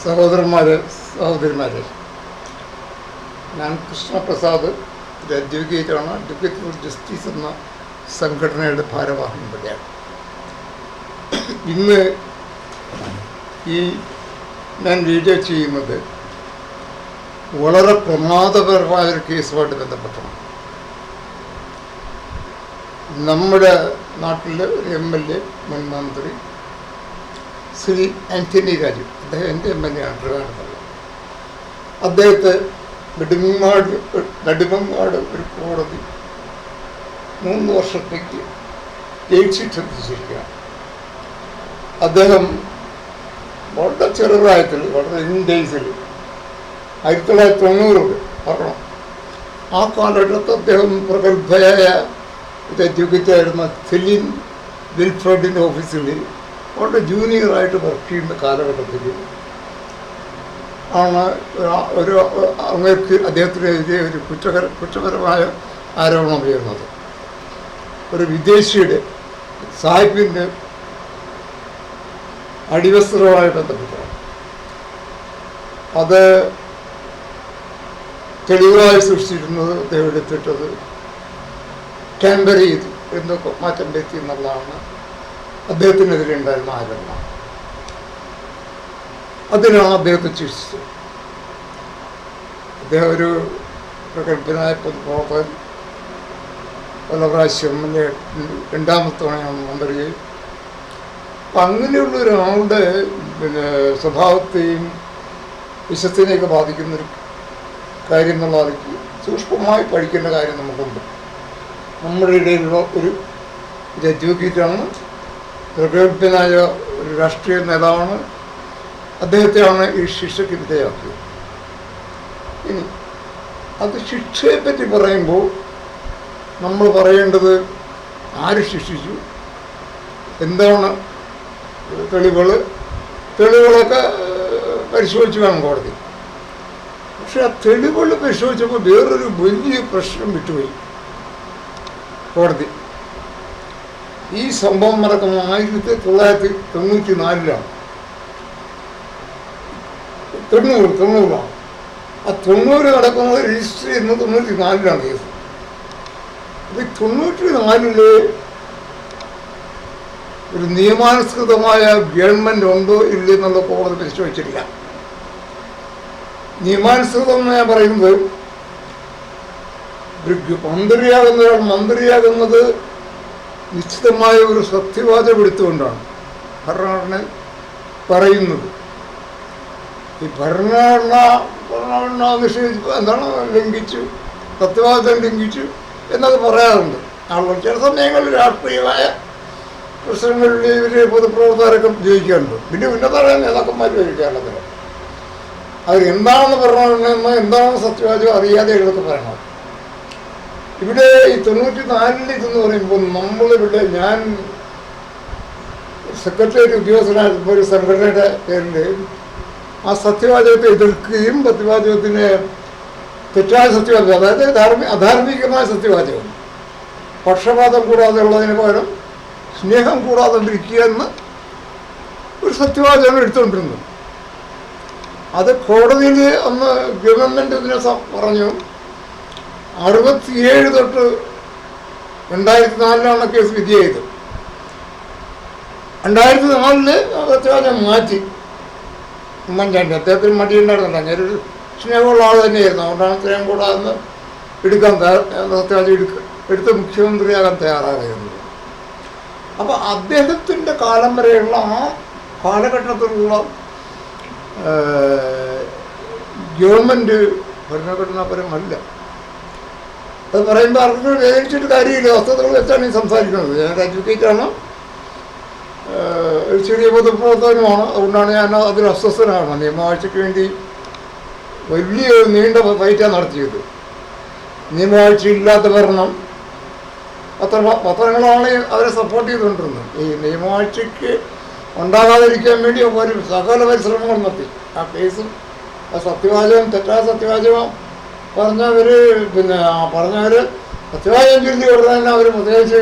സഹോദരന്മാരെ, സഹോദരിമാരെ, ഞാൻ കൃഷ്ണപ്രസാദ്, ഒരു അഡ്വക്കേറ്റാണ്. അഡ്വക്കേറ്റ് ഫോർ ജസ്റ്റിസ് എന്ന സംഘടനയുടെ ഭാരവാഹി കൂടിയാണ്. ഇന്ന് ഈ ഞാൻ വീഡിയോ ചെയ്യുന്നത് വളരെ പ്രമാദപരമായൊരു കേസുമായിട്ട് ബന്ധപ്പെട്ടാണ്. നമ്മുടെ നാട്ടിലെ ഒരു MLA, മുൻ മന്ത്രി ശ്രീ ആന്റണി രാജു, അദ്ദേഹം എൻ്റെ MLA ആണ്, ട്രിവാൻഡ്രത്തുള്ള. അദ്ദേഹത്തെ നെടുമങ്ങാട് ഒരു കോടതി 3 വർഷത്തേക്ക് ജയിൽ ശിക്ഷ വിധിച്ചിരിക്കുകയാണ്. അദ്ദേഹം വളരെ ചെറുപ്രായത്തിൽ, വളരെ ഇൻഡേയ്സിൽ 1990 പറയണം, ആ കാലഘട്ടത്തിൽ അദ്ദേഹം പ്രഗത്ഭയായ ഒരു അഡ്വക്കേറ്റായിരുന്ന സെലിൻ വിൽഫ്രഡിൻ്റെ ഓഫീസിൽ വളരെ ജൂനിയറായിട്ട് വർക്ക് ചെയ്യുന്ന കാലഘട്ടത്തിൽ ആണ് അങ്ങേക്ക് അദ്ദേഹത്തിനെതിരെ ഒരു കുറ്റപരമായ ആരോപണം ഉയർന്നത്. ഒരു വിദേശിയുടെ സാഹിബിൻ്റെ അടിവസ്ത്രവുമായി ബന്ധപ്പെട്ടാണ്. അത് തെളിവായി സൃഷ്ടിച്ചിരുന്നത് അദ്ദേഹം എടുത്തിട്ടത് ടാമ്പർ ചെയ്തു എന്നൊക്കെ മാറ്റം വരുത്തി എന്നുള്ളതാണ് അദ്ദേഹത്തിനെതിരെ ഉണ്ടായിരുന്ന ആരോപണം. അതിനാണ് അദ്ദേഹത്തെ ശിക്ഷിച്ചത്. അദ്ദേഹം ഒരു പ്രഗത്ഭനായ പൊതുപ്രവർത്തകൻ, പല പ്രാവശ്യം രണ്ടാമത്തെ തവണയാണ് മന്ത്രിയായി. അപ്പം അങ്ങനെയുള്ള ഒരാളുടെ സ്വഭാവത്തെയും വിശ്വസിനെയൊക്കെ ബാധിക്കുന്നൊരു കാര്യം എന്നുള്ളതിലേക്ക് സൂക്ഷ്മമായി പഠിക്കേണ്ട കാര്യം നമുക്കുണ്ട്. നമ്മുടെ ഇടയിലുള്ള ഒരു അഡ്വക്കേറ്റാണ്, പ്രഗത്ഭനായ ഒരു രാഷ്ട്രീയ നേതാവാണ്. അദ്ദേഹത്തെയാണ് ഈ ശിക്ഷയ്ക്ക് വിധേയമാക്കിയത്. ഇനി അത് ശിക്ഷയെപ്പറ്റി പറയുമ്പോൾ നമ്മൾ പറയേണ്ടത് ആര് ശിക്ഷിച്ചു, എന്താണ് തെളിവുകളൊക്കെ പരിശോധിച്ച് കാണും കോടതി. പക്ഷെ ആ തെളിവുകൾ പരിശോധിച്ചപ്പോൾ വേറൊരു വലിയ പ്രശ്നം വിട്ടുപോയി കോടതി. ഈ സംഭവം നടക്കുന്നത് 1994 90 ആ 90 നടക്കുന്നത് രജിസ്റ്റർ ചെയ്യുന്നത് 94 കേസ്. അത് 94 ഒരു നിയമാനുസൃതമായ ഗവൺമെൻറ് ഉണ്ടോ ഇല്ലെന്നുള്ള കോടതി പരിശോധിച്ചിട്ടില്ല. നിയമാനുസൃതം എന്ന് ഞാൻ പറയുന്നത്, മന്ത്രിയാകുന്നത് നിശ്ചിതമായ ഒരു സത്യവാചകം എടുത്തുകൊണ്ടാണ് ഭരണഘടന പറയുന്നത്. ഈ ഭരണഘടന നിഷേധിച്ചു, എന്താണ് ലംഘിച്ചു, സത്യവാചകം ലംഘിച്ചു എന്നൊക്കെ പറയാറുണ്ട് ആളുകൾ. ചില സമയങ്ങളിൽ രാഷ്ട്രീയമായ പ്രശ്നങ്ങളിൽ ഇവർ പൊതുപ്രവർത്തകരൊക്കെ ഉപയോഗിക്കാറുണ്ട്. പിന്നെ ഉന്നതമായ നേതാക്കന്മാർ വരും കേരളത്തിൽ. അവർ എന്താണെന്ന് ഭരണഘടന, എന്താണെന്ന് സത്യവാചകം അറിയാതെ ഇതൊക്കെ പറയണം. ഇവിടെ ഈ 94 ഇതെന്ന് പറയുമ്പോൾ നമ്മളിവിടെ, ഞാൻ സെക്രട്ടേറിയറ്റ് ഉദ്യോഗസ്ഥനായിരുന്നപ്പോൾ ഒരു സംഘടനയുടെ പേരിൽ ആ സത്യവാചകത്തെ എതിർക്കുകയും സത്യവാചകത്തിന് തെറ്റായ സത്യവാചകം, അതായത് അധാർമികമായ സത്യവാചകം, പക്ഷപാതം കൂടാതെ ഉള്ളതിന് പകരം സ്നേഹം കൂടാതെ ഇരിക്കുക എന്ന് ഒരു സത്യവാചകം എടുത്തുകൊണ്ടിരുന്നു. അത് കോടതിയിൽ അന്ന് ഗവൺമെൻറ് ഇതിനെ പറഞ്ഞു. 67 തൊട്ട് 2004 കേസ് വിധി ചെയ്ത്. 2004 സത്യവാചകം മാറ്റി. ഉമ്മൻചാണ്ടി, അദ്ദേഹത്തിന് മടിയുണ്ടായിരുന്നില്ല, ഞാനൊരു സ്നേഹമുള്ള ആൾ തന്നെയായിരുന്നു. അതുകൊണ്ടാണ് ഇത്രയും കൂടാതെ എടുക്കാൻ സത്യവാചകം എടുത്ത് മുഖ്യമന്ത്രിയാകാൻ തയ്യാറാകുന്നത്. അപ്പോൾ അദ്ദേഹത്തിൻ്റെ കാലം വരെയുള്ള ആ കാലഘട്ടത്തിലുള്ള ഗവൺമെൻറ് ഭരണഘടനാപരമല്ല. അത് പറയുമ്പോൾ ആർക്കും വേദിച്ചിട്ട് കാര്യമില്ല. വസ്തുതകൾ വെച്ചാണ് ഈ സംസാരിക്കുന്നത്. ഞാൻ അഡ്വക്കേറ്റാണ്, ഒരു ചെറിയ പൊതുപ്രവർത്തകനുമാണ്. അതുകൊണ്ടാണ് ഞാൻ അതിൽ അസ്വസ്ഥനാണ്. നിയമവാഴ്ചയ്ക്ക് വേണ്ടി വലിയ നീണ്ട ഫൈറ്റാണ് നടത്തിയത്. നിയമവാഴ്ച ഇല്ലാത്ത ഭരണം പത്രങ്ങളാണ് അവരെ സപ്പോർട്ട് ചെയ്തുകൊണ്ടിരുന്നത്. ഈ നിയമവാഴ്ചയ്ക്ക് ഉണ്ടാകാതിരിക്കാൻ വേണ്ടി ഒരു സകല പരിശ്രമങ്ങൾ നടത്തി. ആ കേസും ആ സത്യവാചകം, തെറ്റായ സത്യവാചകം പറഞ്ഞവർ സത്യവാചകം ചൊല്ലി ഉടനെ തന്നെ അവർ പ്രത്യേകിച്ച്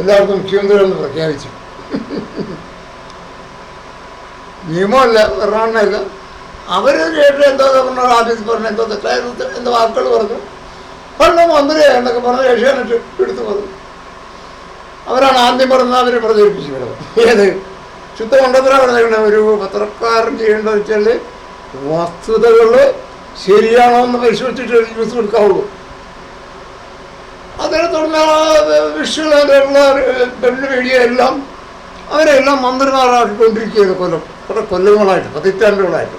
എല്ലാവർക്കും മുഖ്യമന്ത്രിയാണെന്ന് പ്രഖ്യാപിച്ചു. നിയമമല്ല എറണാകുളമല്ല. അവർ കേട്ട് എന്തോ ഗവർണർ ഓഫീസ് പറഞ്ഞു, എന്തോ തെറ്റായ എന്തോ വാക്കുകൾ പറഞ്ഞു, പണ്ട് മന്ത്രിയാ എന്നൊക്കെ പറഞ്ഞ് ഏഷ്യാനെറ്റ് എടുത്തു പറഞ്ഞു. അവരാണ് ആദ്യം പറഞ്ഞാൽ അവർ പ്രചരിപ്പിച്ചു വിടുന്നത്. ഏത് ശുദ്ധ കൊണ്ടത്തിനാണ് പറഞ്ഞേക്കണേ. ഒരു പത്രക്കാരൻ ചെയ്യേണ്ടത് വെച്ചാൽ വസ്തുതകൾ ശരിയാണോ എന്ന് പരിശോധിച്ചിട്ട് ന്യൂസ് കൊടുക്കാവുള്ളൂ. അതിനെ തുടർന്ന് വിഷ്വലുള്ള പെണ്ണ് മീഡിയ എല്ലാം അവരെല്ലാം മന്ത്രിമാരാക്കിക്കൊണ്ടിരിക്കുകയാണ് കുറെ കൊല്ലങ്ങളായിട്ട്, പതിറ്റാണ്ടുകളായിട്ട്.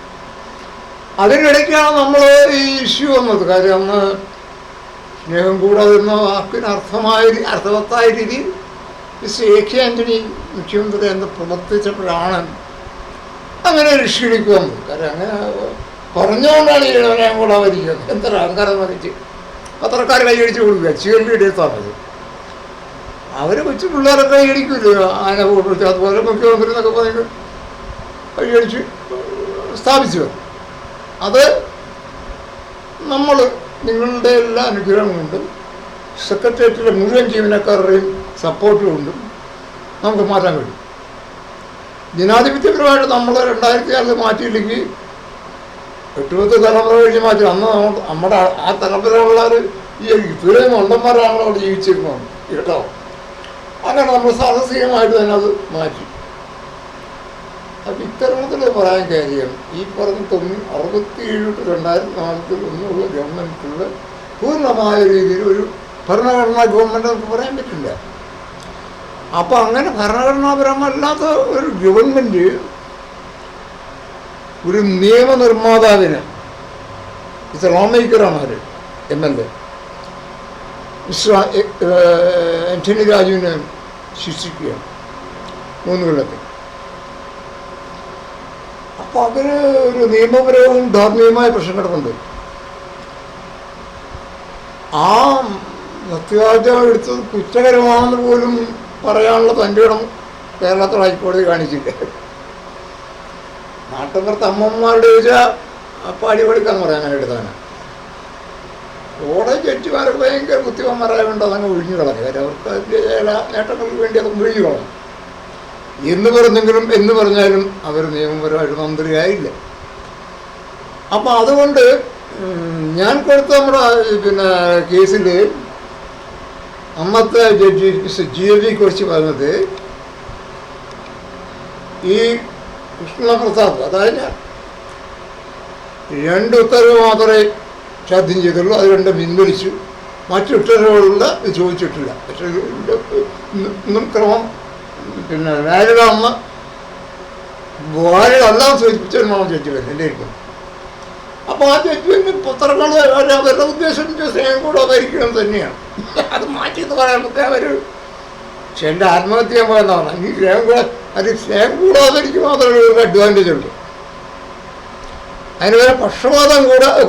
അതിനിടയ്ക്കാണ് നമ്മൾ ഈ ഇഷ്യൂ വന്നത്. കാര്യം അന്ന് സ്നേഹം കൂടാതെ എന്ന വാക്കിന് അർത്ഥവത്തായ രീതിയിൽ മിസ്റ്റർ ആന്റണി മുഖ്യമന്ത്രി എന്ന് പ്രവർത്തിച്ചപ്പോഴാണ് അങ്ങനെ ഒരു ഇഷ്യൂലേക്ക് വന്നത്. കാര്യം അങ്ങനെ പറഞ്ഞുകൊണ്ടാണ് ഈ സ്നേഹം കൂടാതിരിക്കുന്നത്. എന്തൊരു അഹങ്കാരം വന്നിട്ട് പത്രക്കാർ കൈയടിച്ച് കൊടുക്കുക, ചീരൻ്റെ ഇടത്താണത്. അവർ കൊച്ചു പിള്ളേരൊക്കെ കൈയടിക്കില്ല, ആന കൊടുത്ത്. അതുപോലെ മുഖ്യമന്ത്രി എന്നൊക്കെ പറഞ്ഞ് കൈയടിച്ച് സ്ഥാപിച്ചു. അത് നമ്മൾ നിങ്ങളുടെ എല്ലാ അനുഗ്രഹം കൊണ്ടും സെക്രട്ടേറിയറ്റിലെ മുഴുവൻ ജീവനക്കാരുടെയും സപ്പോർട്ട് കൊണ്ടും നമുക്ക് മാറ്റാൻ കഴിയും. ജനാധിപത്യപരമായിട്ട് നമ്മൾ 2006 മാറ്റിയില്ലെങ്കിൽ 8 തലമുറ കഴിഞ്ഞ് മാറ്റി. അന്ന് നമ്മുടെ ആ തലമുറയുള്ളവർ ഈ ഇത്രയും മണ്ടന്മാരാണല്ലോ അവിടെ ജീവിച്ചിരുന്നത് കേട്ടോ. അങ്ങനെ നമ്മൾ സാഹസികമായിട്ട് തന്നെ അത് മാറ്റി. അപ്പം ഇത്തരണത്തിൽ പറയാൻ കാര്യം ഈ പറഞ്ഞ 1967 to 2004 ഗവൺമെൻറ്റിലുള്ള പൂർണ്ണമായ രീതിയിൽ ഒരു ഭരണഘടനാ ഗവൺമെൻറ് നമുക്ക് പറയാൻ പറ്റില്ല. അപ്പം അങ്ങനെ ഭരണഘടനാപരമല്ലാത്ത ഒരു ഗവൺമെൻറ് ഒരു നിയമനിർമ്മാതാവിന് ലോ മേക്കറാണ് അവർ MLA മിസ്റ്റർ ആന്റണി രാജുവിനെ ശിക്ഷിക്കുകയാണ് 3 കൊല്ലത്തിൽ. അപ്പോൾ അവർ ഒരു നിയമപരവും ധാർമ്മികമായ പ്രശ്നം കിടക്കുന്നുണ്ട്. ആ സത്യവാചകം എടുത്തത് കുറ്റകരമാണെന്ന് പോലും പറയാനുള്ള തൻ്റെ ഇടം കേരളത്തിൽ ഹൈക്കോടതി കാണിച്ചില്ല. നാട്ടുപുറത്ത് അമ്മമാരുടെ ചോദിച്ചാൽ പാടി കൊടുക്കാന്ന് പറയാൻ അങ്ങനെ എടുത്താണ്. കോടതി ജഡ്ജിമാരൊക്കെ ഭയങ്കര ബുദ്ധിമാന്മാരായതുകൊണ്ട് അതങ്ങ് ഒഴിഞ്ഞു കളഞ്ഞു. കാര്യം അവർക്ക് അതിൻ്റെ ചില നേട്ടങ്ങൾക്ക് വേണ്ടി അത് ഒഴിഞ്ഞു കളഞ്ഞു. എന്ന് പറഞ്ഞാലും അവർ നിയമപരമായിട്ട് മന്ത്രിയായില്ല. അപ്പം അതുകൊണ്ട് ഞാൻ കൊടുത്ത നമ്മുടെ കേസിൽ അന്നത്തെ ജഡ്ജി GV കുറിച്ച് പറഞ്ഞത് ഈ കൃഷ്ണപ്രസാദ്, അതായത് 2 ഉത്തരവ് മാത്രമേ ചോദ്യം ചെയ്തുള്ളൂ. അത് 2 പിൻവലിച്ചു. മറ്റു ഉത്തരവുകളിൽ ചോദിച്ചിട്ടില്ല. പക്ഷേ ഇന്നും ക്രമം വാലിഡാണെന്ന് വാലിഡെല്ലാം സൂചിപ്പിച്ചാണ് ജഡ്ജി വരുന്നത് ഇരിക്കും. അപ്പോൾ ആ ജഡ്ജിന് പത്രങ്ങൾ അവരുടെ ഉദ്ദേശം സ്നേഹം കൂടാതിരിക്കണം തന്നെയാണ്. അത് മാറ്റിയെന്ന് പറയുമ്പോൾ അവർ എൻ്റെ ആത്മഹത്യ പോയെന്നാണ്. ഈ സ്നേഹം കൂടാതിരിക്കും മാത്രമേ ഒരു അഡ്വാൻറ്റേജ് ഉണ്ട്. അതിന് വരെ പക്ഷപാതം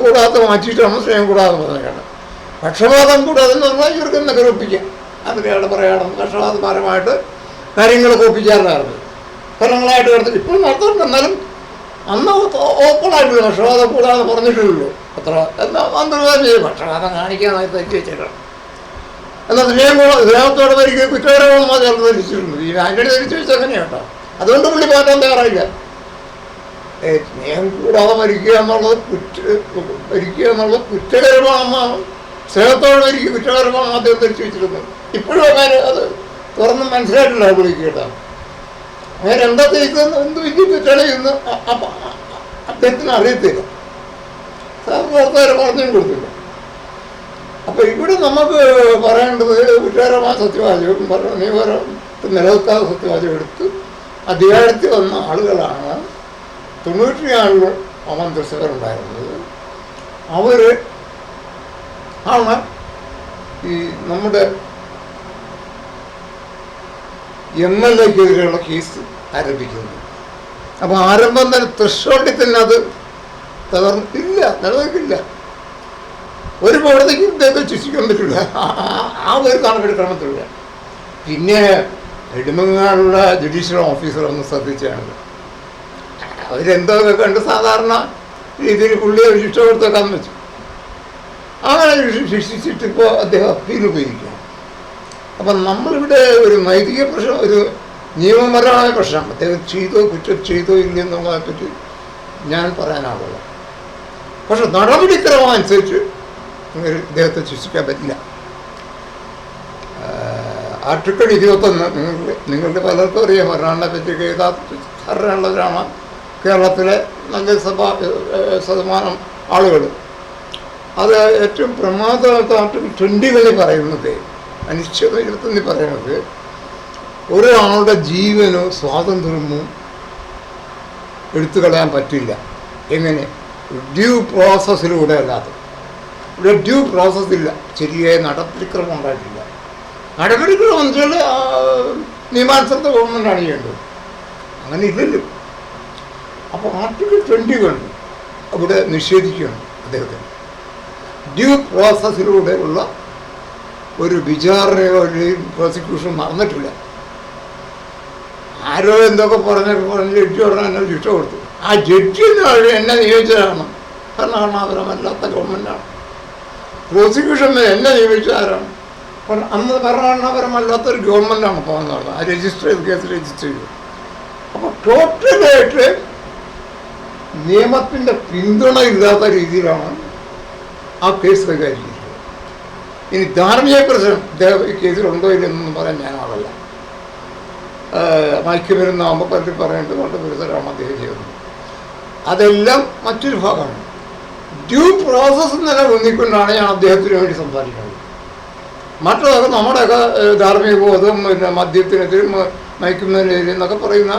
കൂടാത്ത മാറ്റിയിട്ടാണ് സ്നേഹം കൂടാതെ പറഞ്ഞത്. പക്ഷപാതം കൂടാതെ എന്ന് പറഞ്ഞാൽ ഇവർക്ക് എന്നൊക്കെ ഒപ്പിക്കാം. അതിൻ്റെ പറയണം പക്ഷപാതപരമായിട്ട് കാര്യങ്ങളൊക്കെ ഒപ്പിക്കാറുണ്ടായിരുന്നു. ഫലങ്ങളായിട്ട് കിടത്തിട്ട് ഇപ്പോഴും നടത്തുന്നുണ്ട്. എന്നാലും അന്ന് ഓപ്പണായിട്ടില്ല. പക്ഷപാതം കൂടാതെ പറഞ്ഞിട്ടില്ലല്ലോ അത്ര. എന്നാൽ മന്ത്രിമാർ ചെയ്യും പക്ഷപാതം കാണിക്കാനായി തെറ്റി വെച്ചേക്കണം. എന്നാൽ സ്നേഹത്തോടെ ഭരിക്കുക കുറ്റകരമാണ് ചേർന്ന് ധരിച്ചിട്ടുണ്ട്. ഈ ആന്റണി ധരിച്ചു വെച്ചാൽ അങ്ങനെയാണ് കേട്ടോ. അതുകൊണ്ട് പുള്ളി മാറ്റാൻ തയ്യാറായില്ല. സ്നേഹം കൂടാതെ ഭരിക്കുക എന്നുള്ളത് കുറ്റകരമാണെന്നാണ്. സ്നേഹത്തോടെ ഭരിക്കുക കുറ്റകരമാണെന്ന് അദ്ദേഹം ധരിച്ചു വെച്ചിരുന്നത്. ഇപ്പോഴും അങ്ങനെ അത് തുറന്ന് മനസ്സിലായിട്ടില്ല പുള്ളിക്ക് കേട്ടോ. അങ്ങനെ എന്താ തേക്കുന്നത് എന്ത് വലിയ തെളിയുന്നു അദ്ദേഹത്തിന് അറിയത്തില്ല. സാധാരണ പറഞ്ഞും കൊടുത്തില്ല. അപ്പോൾ ഇവിടെ നമുക്ക് പറയേണ്ടത് കുറ്റകരമായ സത്യവാചകം നിയമപരം നിലനിൽക്കാത്ത സത്യവാചകം എടുത്ത് അധികാരത്തിൽ വന്ന ആളുകളാണ് 96 മന്ത്രിസഭകളുണ്ടായിരുന്നത്. അവർ ആണ് ഈ നമ്മുടെ MLAക്കെതിരെയുള്ള കേസ് ആരംഭിക്കുന്നത്. അപ്പോൾ ആരംഭം തന്നെ ത്രഷോൾഡിൽ തന്നെ അത് നിലനിൽക്കില്ല. ഒരു കോടതിക്ക് ഇദ്ദേഹത്തെ ശിക്ഷിക്കാൻ പറ്റില്ല. ആ ഒരു കണക്കെടുക്കണത്തില്ല. പിന്നെ നെടുമങ്ങാടുള്ള ജുഡീഷ്യൽ ഓഫീസർ ഒന്ന് ശ്രദ്ധിച്ചാണ്. അവരെന്തൊക്കെ കണ്ട് സാധാരണ രീതിയിൽ പുള്ളിയെ ശിക്ഷ കൊടുത്തേക്കാന്ന് വെച്ചു. അങ്ങനെ ശിക്ഷിച്ചിട്ടിപ്പോൾ അദ്ദേഹം അപ്പീൽ ഉപയോഗിക്കുക. അപ്പം നമ്മളിവിടെ ഒരു നൈതിക പ്രശ്നം, ഒരു നിയമപരമായ പ്രശ്നം അദ്ദേഹം കുറ്റം ചെയ്തോ ഇല്ലെന്നുള്ളതിനെപ്പറ്റി ഞാൻ പറയാനാവുള്ളൂ. പക്ഷെ നടപടിക്രമം അനുസരിച്ച് ഇദ്ദേഹത്തെ ശിക്ഷിക്കാൻ പറ്റില്ല. ആർട്ടിക്കിൾ 21 നിങ്ങളുടെ പലർക്കും അറിയാം. ഭരണഘടനയെ പറ്റി ധാരണയുള്ളവരാണ് കേരളത്തിലെ നല്ല ശതമാനം ആളുകൾ. അത് ഏറ്റവും പ്രമാദമായിട്ട് ആർട്ടിക്കിൾ 20 പറയുന്നത്, അനിശ്ചിത 21 പറയുന്നത്, ഒരാളുടെ ജീവനോ സ്വാതന്ത്ര്യമോ എടുത്തു കളയാൻ പറ്റില്ല. എങ്ങനെ? ഡ്യൂ പ്രോസസ്സിലൂടെ അല്ലാതെ. ഇവിടെ ഡ്യൂ പ്രോസസ്സില്ല, ശരിയായ നടപടിക്രമം ഉണ്ടായിട്ടില്ല. നടപടിക്രമം എന്ന് വെച്ചാൽ നിയമാനുസൃത ഗവൺമെൻറ്റാണ് ചെയ്യേണ്ടത്. അങ്ങനെ ഇല്ലല്ലോ. അപ്പോൾ ആർട്ടിക്കിൾ 21 അവിടെ നിഷേധിക്കുകയാണ് അദ്ദേഹത്തിന്. ഡ്യൂ പ്രോസസ്സിലൂടെ ഉള്ള ഒരു വിചാരണയോ അല്ലെങ്കിൽ പ്രോസിക്യൂഷൻ നടന്നിട്ടില്ല. ആരോ എന്തൊക്കെ പറഞ്ഞ് ജഡ്ജി പറഞ്ഞാൽ എന്നെ ശിക്ഷ കൊടുത്തു. ആ ജഡ്ജിന് എന്നെ നിയോഗിച്ചതാണ് ഭരണഘടനാപരമല്ലാത്ത ഗവൺമെൻറ്റാണ്. പ്രോസിക്യൂഷൻ എന്നെ നിയോഗിച്ച ആരാണ്? അന്ന് ഭരണഘടനാപരമല്ലാത്തൊരു ഗവൺമെൻറ്റാണ് പോകുന്നത്. ആ രജിസ്റ്റർ ചെയ്ത് കേസ് രജിസ്റ്റർ ചെയ്തു. അപ്പോൾ ടോട്ടലായിട്ട് നിയമത്തിൻ്റെ പിന്തുണ ഇല്ലാത്ത രീതിയിലാണ് ആ കേസ് കൈകാര്യം ചെയ്തത്. ഇനി ധാർമ്മിക പ്രശ്നം ഇദ്ദേഹം ഈ കേസിലുണ്ടോ ഇല്ലെന്നൊന്നും പറയാൻ ഞാൻ ആളല്ല. മയക്കുമരുന്നാകുമ്പോൾ പലരും പറയേണ്ടത് കൊണ്ട് ഗുരുതരമാണ് അദ്ദേഹം ചെയ്തത്. അതെല്ലാം മറ്റൊരു ഭാഗമാണ്. ഡ്യൂ പ്രോസസ്സ് നില ഊന്നിക്കൊണ്ടാണ് ഞാൻ അദ്ദേഹത്തിന് വേണ്ടി സംസാരിക്കുന്നത്. മറ്റതൊക്കെ നമ്മുടെയൊക്കെ ധാർമ്മിക ബോധവും പിന്നെ മദ്യത്തിനെതിരും മയക്കുന്നതിനെതിരും എന്നൊക്കെ പറയുന്ന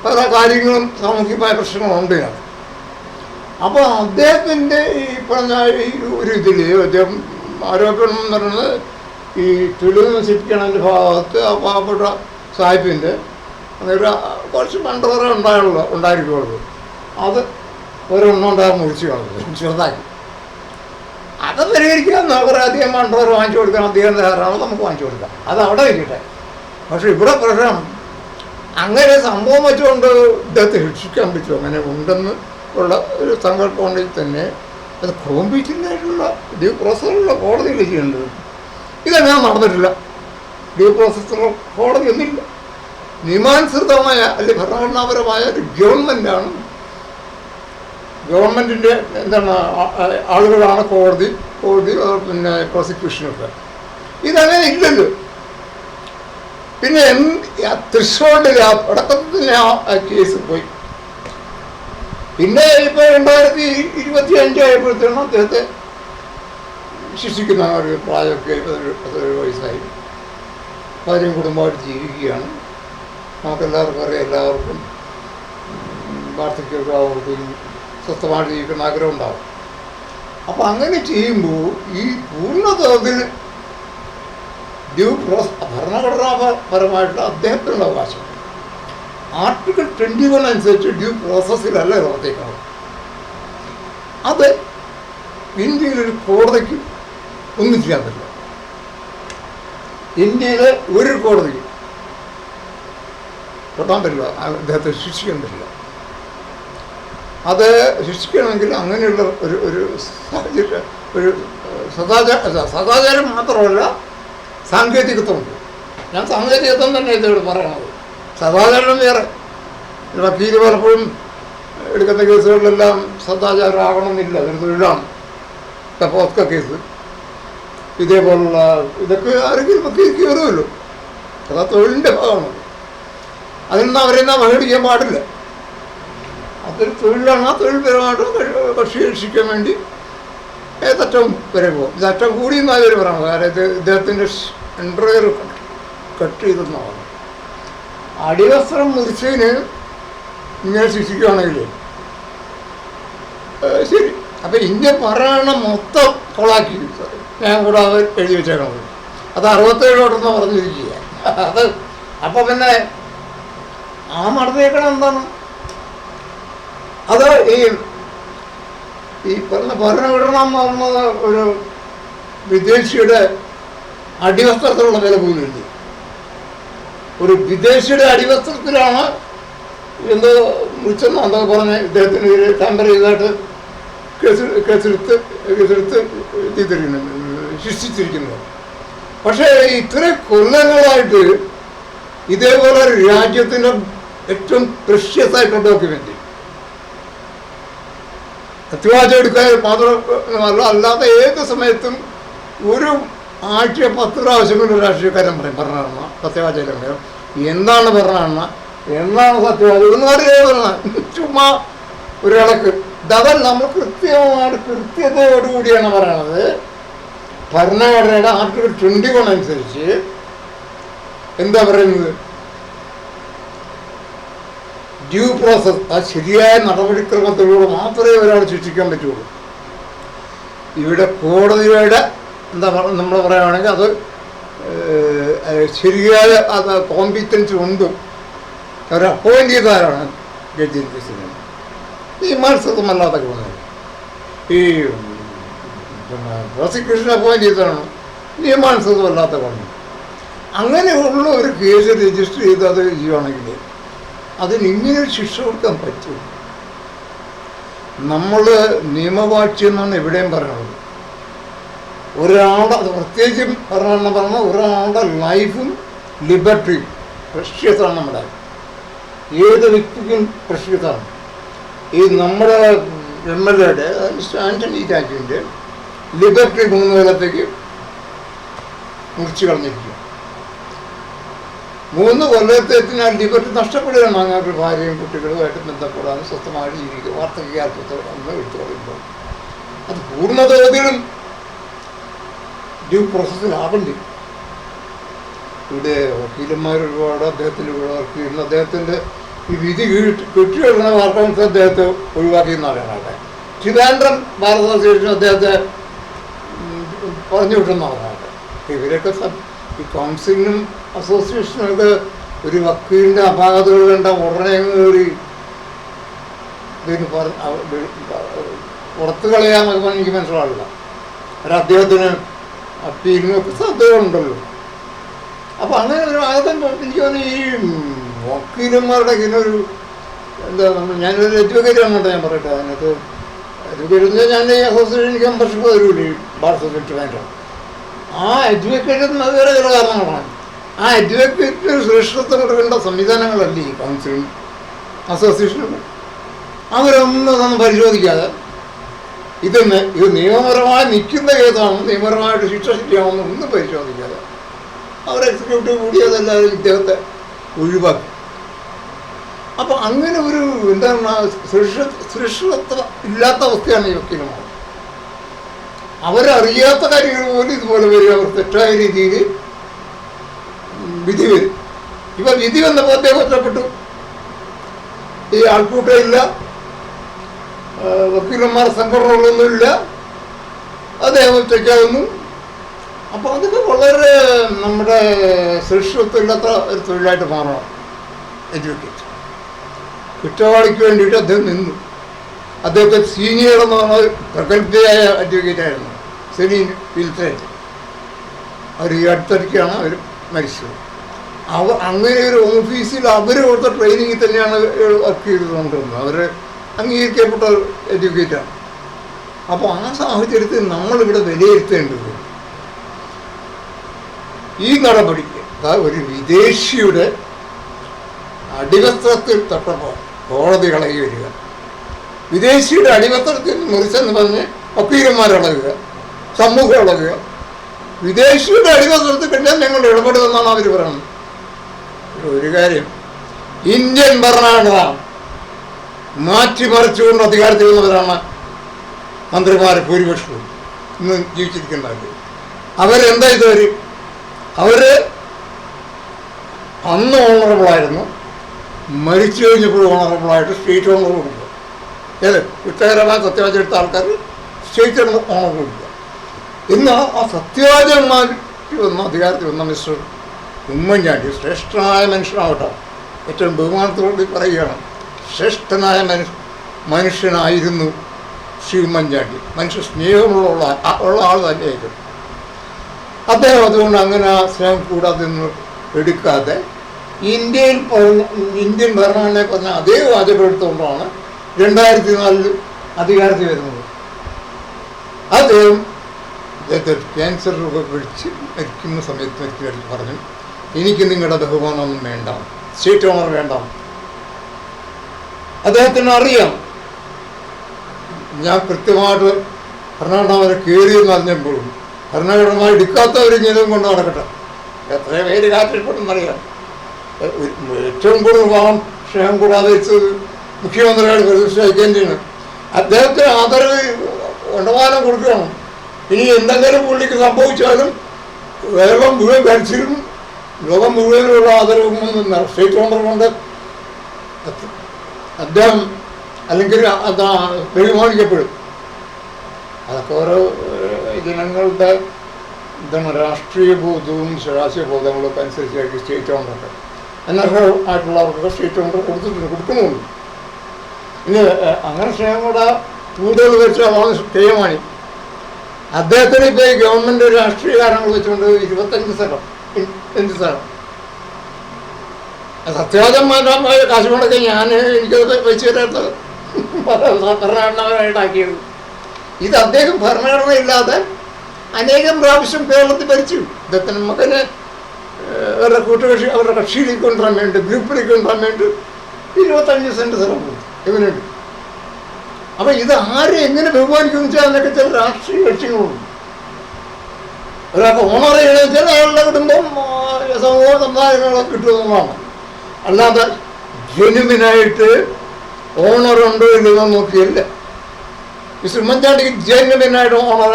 പല കാര്യങ്ങളും സാമൂഹികമായ പ്രശ്നങ്ങളുണ്ട് ഇതിനകത്ത്. അപ്പോൾ അദ്ദേഹത്തിൻ്റെ ഈ പറഞ്ഞ ഈ ഒരു ഇതിൽ അദ്ദേഹം ആരോപണം എന്ന് പറയുന്നത് ഈ തെളിവ് നശിപ്പിക്കണതിൻ്റെ ഭാഗത്ത് ആ പാവപ്പെട്ട സാഹിബിൻ്റെ അന്നേരം കുറച്ച് മണ്ടവറ ഉണ്ടായിരിക്കുള്ളൂ. അത് ഒരെണ്ണം ഉണ്ടാകാൻ മുറിച്ച് കളഞ്ഞത് ചെറുതാക്കി. അത് പരിഹരിക്കാൻ കുറേ അധികം മണ്ടവർ വാങ്ങിച്ചു കൊടുക്കാൻ അദ്ദേഹം തയ്യാറാണ്, നമുക്ക് വാങ്ങിച്ചു കൊടുക്കാം. അത് അവിടെ ഇരിക്കട്ടെ. പക്ഷെ ഇവിടെ പ്രശ്നം അങ്ങനെ സംഭവം വെച്ചുകൊണ്ട് ഇദ്ദേഹത്തെ ശിക്ഷിക്കാൻ പറ്റുമോ? അങ്ങനെ ഉണ്ടെന്ന് ഉള്ള ഒരു സങ്കല്പം ഉണ്ടെങ്കിൽ തന്നെ അത് കോമ്പീറ്റൻ്റായിട്ടുള്ള ഡ്യൂ പ്രോസസ്സിലുള്ള കോടതിയിൽ ചെയ്യേണ്ടത്. ഇതങ്ങനെ നടന്നിട്ടില്ല. ഡ്യൂ പ്രോസസ്സിലുള്ള കോടതി ഒന്നില്ല. നിയമാനുസൃതമായ അല്ലെങ്കിൽ ഭരണഘടനാപരമായ ഒരു ഗവൺമെൻറ്റാണ്, ഗവൺമെൻറ്റിൻ്റെ എന്താണ് ആളുകളാണ് കോടതി പിന്നെ പ്രോസിക്യൂഷനൊക്കെ. ഇതങ്ങനെ ഇല്ലല്ലോ. പിന്നെ തൃശ്ശൂരിൽ തുടക്കത്തിൽ ആ കേസ് പോയി. പിന്നെ ഇപ്പോൾ 2025 ആയപ്പോഴത്തേനും അദ്ദേഹത്തെ ശിക്ഷിക്കുന്ന ഒരു പ്രായമൊക്കെ 17 വയസ്സായി. ഭാര്യയും കുടുംബമായിട്ട് ജീവിക്കുകയാണ്. നമുക്കെല്ലാവർക്കും അറിയാം, എല്ലാവർക്കും വാർദ്ധക്യമൊക്കെ ആവുകയും സ്വസ്ഥമായിട്ട് ജീവിക്കുന്ന ആഗ്രഹം ഉണ്ടാവും. അപ്പോൾ അങ്ങനെ ചെയ്യുമ്പോൾ ഈ പൂർണ്ണതോതിൽ ഡ്യൂ ഭരണഘടനാപരമായിട്ടുള്ള അദ്ദേഹത്തിനുള്ള അവകാശം ആർട്ടിക്കിൾ 21 അനുസരിച്ച് ഡ്യൂ പ്രോസസ്സിലല്ല പ്രവർത്തിക്കുന്നത്. അത് ഇന്ത്യയിലൊരു കോടതിക്ക് ഒന്നും ചെയ്യാൻ പറ്റില്ല. ഇന്ത്യയിലെ ഒരു കോടതിക്ക് തൊട്ടാൻ പറ്റില്ല, അദ്ദേഹത്തെ ശിക്ഷിക്കാൻ പറ്റില്ല. അത് ശിക്ഷിക്കണമെങ്കിൽ അങ്ങനെയുള്ള ഒരു സാഹചര്യം, ഒരു സദാചാരം മാത്രമല്ല സാങ്കേതികത്വമുണ്ട്. ഞാൻ സാങ്കേതികത്വം തന്നെ ഇതോട് പറയണത്. സദാചാരം വേറെ. വക്കീല് പലപ്പോഴും എടുക്കുന്ന കേസുകളിലെല്ലാം സദാചാരം ആകണമെന്നില്ല, അതൊരു തൊഴിലാണ്. പോസ്ക കേസ് ഇതേപോലുള്ള ഇതൊക്കെ ആരെങ്കിലും വക്കീലിക്ക് വരുമല്ലോ, അതാ തൊഴിലിൻ്റെ ഭാഗമാണ്. അതിനൊന്നും അവരെന്നാ അവഹേളിക്കാൻ പാടില്ല. അതൊരു തൊഴിലാണ്. ആ തൊഴിൽപരമായിട്ട് കക്ഷി രക്ഷിക്കാൻ വേണ്ടി ഏതറ്റവും വരെ പോകും. ഇതറ്റം കൂടിയെന്നാണ് അവർ പറയുന്നത്. കാരണം ഇദ്ദേഹത്തിൻ്റെ എൻട്രയർ കട്ട് ചെയ്തെന്നാണ്. അടിവസ്ത്രം മുറിച്ചതിന് ഇങ്ങനെ ശിക്ഷിക്കുകയാണെങ്കിൽ ശരി. അപ്പം ഇന്ത്യ പറയണ മൊത്തം കൊളാക്കി ഞാൻ കൂടാതെ എഴുതി വെച്ചേക്കണത്. അത് 67 പറഞ്ഞിരിക്കുക. അത് അപ്പം പിന്നെ ആ നടന്നേക്കണം എന്താണ്? അത് ഈ പറഞ്ഞ ഭരണഘടന എന്ന് പറഞ്ഞത് ഒരു വിദേശിയുടെ അടിവസ്ത്രത്തിലുള്ള വില പോലും എഴുതി. ഒരു വിദേശിയുടെ അടിവസ്ത്രത്തിലാണ് എന്തോ മുറിച്ചെന്നോ എന്തോ പറഞ്ഞ് ഇദ്ദേഹത്തിന് ടാമ്പർ ചെയ്തതായിട്ട് കേസെടുത്ത് ശിക്ഷിച്ചിരിക്കുന്നത്. പക്ഷേ ഇത്രയും കൊല്ലങ്ങളായിട്ട് ഇതേപോലെ രാജ്യത്തിൻ്റെ ഏറ്റവും പ്രഷ്യസ് ആയിട്ടുള്ള ഡോക്യുമെൻ്റ് സത്യവാചകം എടുക്കാൻ മാത്രമല്ല, അല്ലാതെ ഏത് സമയത്തും ഒരു ആഴ്ച 10 പ്രാവശ്യം കൊണ്ട് രാഷ്ട്രീയക്കാരൻ പറയും ഭരണഘടന സത്യവാചകം പറയും. എന്താണ് ഭരണഘടന, എന്താണ് സത്യവാചകം എന്ന് പറയുക, ചുമ്മാ ഒരു ഇളക്ക്. അതല്ല, നമ്മൾ കൃത്യതയോടുകൂടിയാണ് പറയണത്. ഭരണഘടനയുടെ ആർട്ടിക്കിൾ 21 അനുസരിച്ച് എന്താ പറയുന്നത്, ഡ്യൂ പ്രോസസ്, ആ ശരിയായ നടപടിക്രമത്തിലൂടെ മാത്രമേ ഒരാൾ ശിക്ഷിക്കാൻ പറ്റുള്ളൂ. ഇവിടെ കോടതിയുടെ എന്താ നമ്മൾ പറയുകയാണെങ്കിൽ അത് ശരിയായ അത് കോമ്പിറ്റൻസ് ഉണ്ട്. അവർ അപ്പോയിൻ്റ് ചെയ്തവരാണ് ജഡ്ജി നിയമത്സവമല്ലാത്ത ഗവൺമെൻറ്. ഈ പ്രോസിക്യൂഷൻ അപ്പോയിൻ്റ് ചെയ്തതാണ് നിയമാനുസൃതമല്ലാത്ത ഗവൺമെൻറ്. അങ്ങനെയുള്ള ഒരു കേസ് രജിസ്റ്റർ ചെയ്ത് അത് ചെയ്യുകയാണെങ്കിൽ അതിനിങ്ങനെ ശിക്ഷ കൊടുക്കാൻ പറ്റും. നമ്മൾ നിയമവാക്യം എന്നാണ് എവിടെയും പറയുന്നത്. ഒരാളുടെ, അത് പ്രത്യേകിച്ചും പറഞ്ഞാൽ ഒരാളുടെ ലൈഫും ലിബർട്ടിയും പ്രഷ്യസാണ്. നമ്മുടെ ഏത് വ്യക്തിക്കും പ്രഷ്യസാണ്. ഈ നമ്മുടെ MLA ആന്റണി രാജുവിൻ്റെ ലിബർട്ടി 3 കൊല്ലത്തേക്ക് മുറിച്ചു കളഞ്ഞിരിക്കും. 3 കൊല്ലത്തേക്കിന് ആ ലിബർട്ടി നഷ്ടപ്പെടുകയാണ്. അങ്ങനെ ഭാര്യയും കുട്ടികളുമായിട്ട് ബന്ധപ്പെടാനും സ്വസ്ഥമായിട്ട് ജീവിക്കുക, വാർദ്ധക്യകാലത്ത് ഒന്ന് എടുത്തു പറയുമ്പോൾ അത് പൂർണ്ണതോതിലും ഡ്യൂ പ്രോസസ്സിലാകണ്ടേ. ഇവിടെ വക്കീലന്മാർ ഒരുപാട് അദ്ദേഹത്തിന് വർക്ക് ചെയ്യുന്നു. അദ്ദേഹത്തിൻ്റെ ഈ വിധി കിട്ടിയുള്ള വാർത്താംശം അദ്ദേഹത്തെ ഒഴിവാക്കിയെന്ന് പറയാനാകട്ടെ. ട്രിവാൻഡ്രം ബാർ അസോസിയേഷൻ അദ്ദേഹത്തെ പറഞ്ഞു വിട്ടെന്ന് പറയാനാകട്ടെ. ഇവരൊക്കെ ഈ കൗൺസിലിനും അസോസിയേഷനൊക്കെ ഒരു വക്കീലിൻ്റെ അപാകതകൾ കണ്ട ഉടനെ കയറി ഇതിന് പുറത്ത് കളയാമെന്ന് എനിക്ക് മനസ്സിലാവില്ല. കാരണം അദ്ദേഹത്തിന് അപ്പീലിനൊക്കെ സാധ്യതകളുണ്ടല്ലോ. അപ്പോൾ അങ്ങനെ ഒരു ആദ്യം എനിക്ക് തോന്നി ഈ വക്കീലന്മാരുടെ ഇങ്ങനൊരു എന്താ, ഞാനൊരു എഡ്യൂക്കേറ്ററാണെന്നുണ്ട്. ഞാൻ പറയട്ടെ, അതിനകത്ത് എഡ്യൂക്കേറ്റർ ഞാൻ ഈ അസോസിയേഷൻ മെമ്പർഷിപ്പ് തരൂല്ലേ, ബാർ അസോസിയേഷൻ വേണ്ട. ആ എഡ്യൂക്കേറ്റഡ് വേറെ ചില കാരണങ്ങളാണ്. ആ എഡ്യൂക്കേറ്റഡ് സുരക്ഷിതത്വം കൊടുക്കേണ്ട സംവിധാനങ്ങളല്ലേ ഈ കൗൺസിലും അസോസിയേഷനും. അവരൊന്നും പരിശോധിക്കാതെ ഇത് നിയമപരമായി നിൽക്കുന്ന കേസാണ്, നിയമപരമായിട്ട് ശിക്ഷ ശരിയാവുന്ന ഒന്നും പരിശോധിക്കാതെ അവർ എക്സിക്യൂട്ടീവ് കൂടി അതെല്ലാവരും ഇദ്ദേഹത്തെ ഒഴിവാക്കി. അപ്പോൾ അങ്ങനെ ഒരു എന്താണ് സുരക്ഷിതത്വം ഇല്ലാത്ത അവസ്ഥയാണ് ഈ വക്കീലന്മാർ. അവരറിയാത്ത കാര്യങ്ങൾ പോലും ഇതുപോലെ വരും. അവർ തെറ്റായ രീതിയിൽ വിധി വരും. ഇപ്പം വിധി വന്നപ്പോൾ അദ്ദേഹം ഒറ്റപ്പെട്ടു. ഈ ആൾക്കൂട്ടമില്ല, വക്കീലന്മാർ സംഘടനകളൊന്നുമില്ല, അദ്ദേഹം ഒറ്റയ്ക്കാവുന്നു. അപ്പോൾ അതൊക്കെ വളരെ നമ്മുടെ സുരക്ഷിതത്വം ഇല്ലാത്ത ഒരു തൊഴിലായിട്ട് മാറണം. എഡ്യൂക്കേറ്റ് കുറ്റവാളിക്ക് വേണ്ടിയിട്ട് അദ്ദേഹം നിന്നു. അദ്ദേഹത്തെ സീനിയർ എന്ന് പറഞ്ഞാൽ പ്രഗത്ഭയായ അഡ്വക്കേറ്റായിരുന്നു സെലീൻ വിൽസേറ്റ്. അവർ ഈ അടുത്തിടയ്ക്കാണ് അവർ മരിച്ചത്. അങ്ങനെ ഒരു ഓഫീസിൽ അവർ കൊടുത്ത ട്രെയിനിങ്ങിൽ തന്നെയാണ് വർക്ക് ചെയ്തുകൊണ്ടിരുന്നത്. അവർ അംഗീകരിക്കപ്പെട്ട എഡ്യൂക്കേറ്റാണ്. അപ്പോൾ ആ സാഹചര്യത്തിൽ നമ്മളിവിടെ വിലയിരുത്തേണ്ടത് ഈ നടപടിക്ക് ഒരു വിദേശിയുടെ അടിവസ്ത്രത്തിൽ തൊട്ടപ്പോൾ കോടതി ഇളകി വരിക, വിദേശിയുടെ അടിവസ്ത്രത്തിൽ മുറിച്ചെന്ന് പറഞ്ഞ് വക്കീലന്മാരിളകുക, സമൂഹം ഇളകുക. വിദേശിയുടെ അടിവസ്ത്രത്തിൽ കഴിഞ്ഞാൽ ഞങ്ങൾ ഇടപെടുമെന്നാണ് അവർ പറയുന്നത്. ഒരു കാര്യം, ഇന്ത്യൻ ഭരണഘടന മാറ്റിമറിച്ചുകൊണ്ട് അധികാരത്തിൽ വന്നവരാണ് മന്ത്രിമാരെ ഭൂരിപക്ഷവും ഇന്ന് ജീവിച്ചിരിക്കുന്നവർ. അവരെന്താ ഇതുവർ? അവർ അന്ന് ഓണറബിളായിരുന്നു, മരിച്ചു കഴിഞ്ഞപ്പോഴും ഓണറബിളായിട്ട് സ്റ്റേറ്റ് ഓണർ കൊടുക്കുക. ഏത് കുറ്റകരമായ സത്യവാചകം എടുത്ത ആൾക്കാർ സ്റ്റേറ്റ് ഓണർ കൊടുക്കുക. ഇന്ന് ആ സത്യവാചകം മാറ്റി വന്ന അധികാരത്തിൽ വന്ന മിസ്റ്റർ ഉമ്മൻചാണ്ടി ശ്രേഷ്ഠനായ മനുഷ്യനാവട്ടെ, ഏറ്റവും ബഹുമാനത്തോട് പറയുകയാണ്, ശ്രേഷ്ഠനായ മനുഷ്യനായിരുന്നു ശ്രീ ഉമ്മൻചാണ്ടി. മനുഷ്യ സ്നേഹമുള്ള ആൾ തന്നെയായിരുന്നു അദ്ദേഹം. അതുകൊണ്ട് അങ്ങനെ ആ സ്നേഹം കൂടാതെ നിന്ന് എടുക്കാതെ ഇന്ത്യൻ ഭരണഘടനയെ പറഞ്ഞ അതേ വാചകം എടുത്തുകൊണ്ടാണ് 2004 അധികാരത്തിൽ വരുന്നത്. അദ്ദേഹത്തെ ക്യാൻസർ രോഗം പിടിച്ച് മരിക്കുന്ന സമയത്ത് പറഞ്ഞു, എനിക്ക് നിങ്ങളുടെ ബഹുമാനമൊന്നും വേണ്ട, സ്റ്റേറ്റ് ഓണർ വേണ്ട. അദ്ദേഹത്തിന് അറിയാം ഞാൻ കൃത്യമായിട്ട് ഭരണഘടന വരെ കയറിയെന്ന് അറിഞ്ഞപ്പോഴും ഭരണഘടനമായി എടുക്കാത്തവരിങ്ങനെ കൊണ്ട് നടക്കട്ടെ. എത്ര പേര് കാറ്റിൽപ്പെട്ടെന്നറിയാം. ഏറ്റവും കൂടുതൽ ഭാഗം സ്നേഹം കൂടാതെ വെച്ചത് മുഖ്യമന്ത്രിയാണ് പ്രതിഷ്ഠിക്കേണ്ടതാണ്. അദ്ദേഹത്തിന് ആദരവ് ഉണ്ടമാനം കൊടുക്കണം. ഇനി എന്തെങ്കിലും പുള്ളിക്ക് സംഭവിച്ചാലും കേരളം മുഴുവൻ ഭരിച്ചിരും ലോകം മുഴുവനുള്ള ആദരവും സ്റ്റേറ്റ് ഓണർ കൊണ്ട് അദ്ദേഹം അല്ലെങ്കിൽ ബഹുമാനിക്കപ്പെടും. അതൊക്കെ ഓരോ ജനങ്ങളുടെ എന്താണ് രാഷ്ട്രീയ ബോധവും രാഷ്ട്രീയ ബോധങ്ങളൊക്കെ അനുസരിച്ചായിരിക്കും സ്റ്റേറ്റ് ഓണറൊക്കെ. അനർഹമായിട്ടുള്ളവർക്കൊക്കെ സ്റ്റേറ്റ് ഓണർ കൊടുക്കുന്നുണ്ട്. ഇനി അങ്ങനെ സ്നേഹം കൂടെ കൂടുതൽ വെച്ച് അതാണ് കെ.എം. അദ്ദേഹത്തിന് ഇപ്പോൾ ഈ ഗവൺമെൻറ് രാഷ്ട്രീയ കാരണങ്ങൾ വെച്ചുകൊണ്ട് 25 സ്ഥലം സത്യവാചന്മാരായ കാശുകൊണ്ടൊക്കെ എനിക്കത് വെച്ച് തരാത്തത് ഭരണഘടനയായിട്ടാക്കിയത്. ഇത് അദ്ദേഹം ഭരണഘടന ഇല്ലാതെ അനേകം പ്രാവശ്യം കേരളത്തിൽ ഭരിച്ചു. ഇദ്ദേഹത്തിന് മകന് അവരുടെ കൂട്ടുകക്ഷി അവരുടെ കക്ഷിയിലേക്ക് കൊണ്ടുവരാൻ വേണ്ടി ഗ്രൂപ്പിലേക്ക് കൊണ്ടുവരാൻ വേണ്ടി 25 സെൻറ്റ് സ്ഥലം കൊടുത്തു ഇവനുണ്ട്. അപ്പം ഇത് ആരെ എങ്ങനെ ബഹുമാനിക്കുമെന്ന് വെച്ചാൽ അതിനൊക്കെ ചില രാഷ്ട്രീയ ലക്ഷ്യങ്ങളുണ്ട്. ഒരാൾക്ക് ഓണർ ചെയ്യണമെന്ന് വെച്ചാൽ അയാളുടെ കുടുംബം സമൂഹ സമുദായങ്ങളൊക്കെ കിട്ടുന്നതാണ്. അല്ലാതെ ജെനുവിനായിട്ട് ഓണറുണ്ടോ ഇല്ലെന്നോ നോക്കിയല്ല. മിസ്റ്റർ ഉമ്മൻചാണ്ടിക്ക് ജെനുവിനായിട്ട് ഓണർ